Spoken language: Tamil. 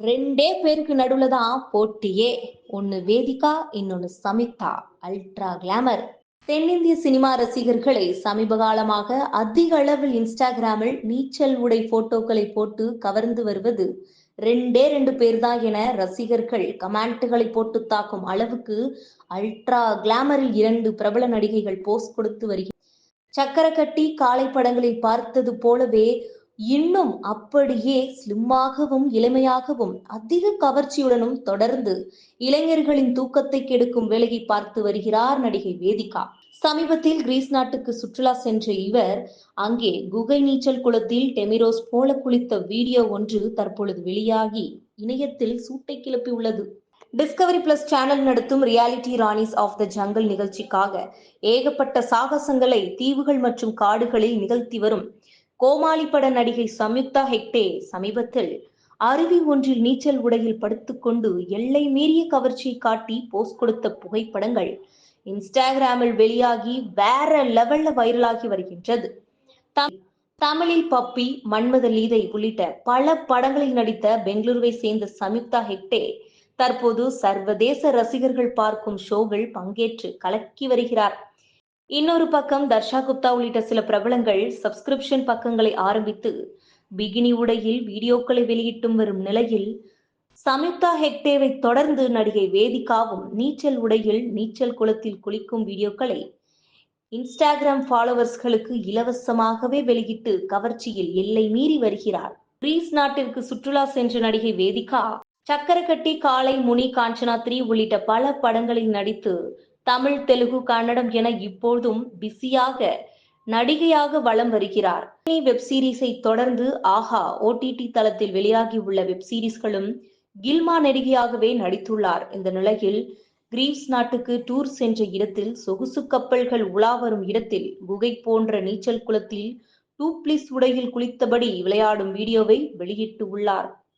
ரெண்டே பேருக்கு நடுவுல தான் போட்டியே. ஒன்னு வேதிகா, இன்னொன்னு சமிதா. Ultra glamour. தென்னிந்திய சினிமா ரசிகர்களை சமீப காலமாக அதிக அளவில் இன்ஸ்டாகிராமில் நீச்சல் உடை போட்டோக்களை போட்டு கவர்ந்து வருவது ரெண்டே ரெண்டு பேர் தான் என ரசிகர்கள் கமெண்ட்டுகளை போட்டு தாக்கும் அளவுக்கு அல்ட்ரா கிளாமரில் இரண்டு பிரபல நடிகைகள் போஸ்ட் கொடுத்து வருகிறார். சக்கரக்கட்டி காளை படங்களில் பார்த்தது போலவே இன்னும் அப்படியே ஸ்லிம்மாகவும் இளமையாகவும் அதிக கவர்ச்சியுடனும் தொடர்ந்து இளைஞர்களின் தூக்கத்தை கெடுக்கும் வேலையை பார்த்து வருகிறார் நடிகை வேதிகா. சமீபத்தில் கிரீஸ் நாட்டுக்கு சுற்றுலா சென்ற இவர் அங்கே குகை நீச்சல் குளத்தில் டெமிரோஸ் போல குளித்த வீடியோ ஒன்று தற்பொழுது வெளியாகி இணையத்தில் சூட்டை கிளப்பியுள்ளது. டிஸ்கவரி பிளஸ் சேனல் நடத்தும் reality ranis of the jungle நிகழ்ச்சிக்காக ஏகப்பட்ட சாகசங்களை தீவுகள் மற்றும் காடுகளில் நிகழ்த்தி வரும் கோமாளி பட நடிகை சம்யுக்தா ஹெக்டே சமீபத்தில் அருவி ஒன்றில் நீச்சல் உடையில் படுத்துக்கொண்டு எல்லை மீறிய கவர்ச்சியை காட்டி போஸ்ட் கொடுத்த புகைப்படங்கள் இன்ஸ்டாகிராமில் வெளியாகி வேற லெவல்ல வைரலாகி வருகின்றது. தமிழில் பப்பி, மன்மத லீதை உள்ளிட்ட பல படங்களில் நடித்த பெங்களூருவை சேர்ந்த சம்யுக்தா ஹெக்டே தற்போது சர்வதேச ரசிகர்கள் பார்க்கும் ஷோவில் பங்கேற்று கலக்கி வருகிறார். இன்னொரு பக்கம் தர்ஷா குப்தா உள்ளிட்ட சில பிரபலங்கள் சப்ஸ்கிரிப்ஷன் பக்கங்களை ஆரம்பித்து பிகினி உடையில் வீடியோக்களை வெளியிட்டும் வரும் நிலையில் சம்யுக்தா ஹெக்டேவை தொடர்ந்து நடிகை வேதிகாவும் நீச்சல் உடையில் நீச்சல் குளத்தில் குளிக்கும் வீடியோக்களை இன்ஸ்டாகிராம் ஃபாலோவர்ஸ்களுக்கு இலவசமாகவே வெளியிட்டு கவர்ச்சியில் எல்லை மீறி வருகிறார். கிரீஸ் நாட்டிற்கு சுற்றுலா சென்ற நடிகை வேதிகா சக்கரக்கட்டி, காளை, முனி, காஞ்சனா 3 உள்ளிட்ட பல படங்களில் நடித்து தமிழ், தெலுங்கு, கன்னடம் என இப்போதும் பிஸியாக நடிகையாக வலம் வருகிறார். வெப் சீரிஸை தொடர்ந்து ஆஹா OTT தளத்தில் வெளியாகியுள்ள வெப் சீரிஸ்களும் கில்மா நடிகையாகவே நடித்துள்ளார். இந்த நிலையில் கிரீஸ் நாட்டுக்கு டூர் சென்ற இடத்தில் சொகுசு கப்பல்கள் உலா வரும் இடத்தில் குகை போன்ற நீச்சல் குளத்தில் டூப்ளிஸ் உடையில் குளித்தபடி விளையாடும் வீடியோவை வெளியிட்டு உள்ளார்.